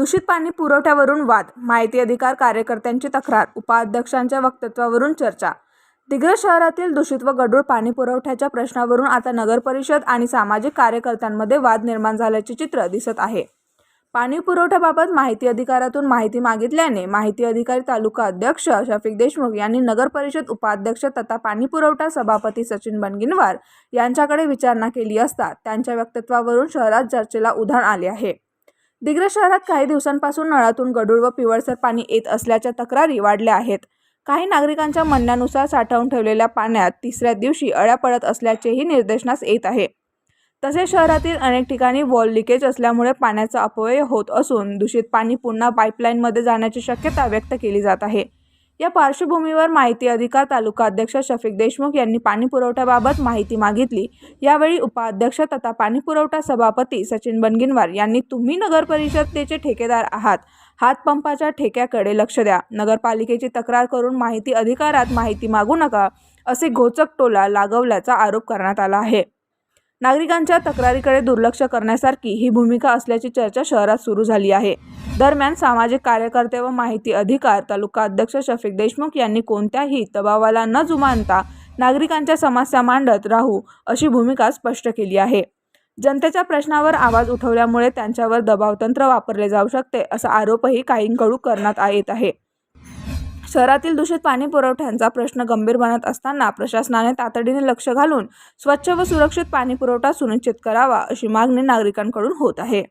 दूषित पाणी पुरवठ्यावरून वाद, माहिती अधिकार कार्यकर्त्यांची तक्रार, उपाध्यक्षांच्या वक्तव्यावरून चर्चा। दिग्रस शहरातील दूषित व गढूळ पाणी पुरवठ्याच्या प्रश्नावरून आता नगर परिषद आणि सामाजिक कार्यकर्त्यांमध्ये वाद निर्माण झाल्याचे चित्र दिसत आहे। पाणी पुरवठ्याबाबत माहिती अधिकारातून माहिती मागितल्याने माहिती अधिकारी तालुका अध्यक्ष शफिक देशमुख यांनी नगर परिषद उपाध्यक्ष तथा पाणी पुरवठा सभापती सचिन बनगिनवार यांच्याकडे विचारणा केली असता त्यांच्या वक्तव्यावरून शहरात चर्चेला उधाण आले आहे। दिग्रस शहरात काही दिवसांपासून नळातून गढूळ व पिवळसर पाणी येत असल्याच्या तक्रारी वाढल्या आहेत। काही नागरिकांच्या म्हणण्यानुसार साठवून ठेवलेल्या पाण्यात तिसऱ्या दिवशी अळ्या पडत असल्याचेही निदर्शनास येत आहे। तसेच शहरातील अनेक ठिकाणी वॉल लिकेज असल्यामुळे पाण्याचा अपव्यय होत असून दूषित पाणी पुन्हा पाईपलाईनमध्ये जाण्याची शक्यता व्यक्त केली जात आहे। या पार्श्वभूमीवर माहिती अधिकार तालुका अध्यक्ष शफिक देशमुख यांनी पाणी पुरवठ्याबाबत माहिती मागितली। यावेळी उपाध्यक्ष तथा पाणी पुरवठा सभापती सचिन बनगिनवार यांनी तुम्ही नगर परिषदेचे ठेकेदार आहात, हातपंपाच्या ठेक्याकडे लक्ष द्या, नगरपालिकेची तक्रार करून माहिती अधिकारात माहिती मागू नका, असे घोचक टोला लागवल्याचा आरोप करण्यात आला आहे। नागरिकांच्या तक्रारीकडे दुर्लक्ष करण्यासारखी ही भूमिका असल्याची चर्चा शहरात सुरू झाली आहे। दरम्यान सामाजिक कार्यकर्ते व माहिती अधिकार तालुका अध्यक्ष शफिक देशमुख यांनी कोणत्याही दबावाला न जुमानता नागरिकांच्या समस्या मांडत राहू अशी भूमिका स्पष्ट केली आहे। जनतेच्या प्रश्नावर आवाज उठवल्यामुळे त्यांच्यावर दबावतंत्र वापरले जाऊ शकते असा आरोपही काहींकडून करण्यात येत आहे। शहरातील दूषित पाणी पुरवठ्याचा प्रश्न गंभीर बनत असताना प्रशासनाने तातडीने लक्ष घालून स्वच्छ व सुरक्षित पाणी पुरवठा सुनिश्चित करावा अशी मागणी नागरिकांकडून होत आहे।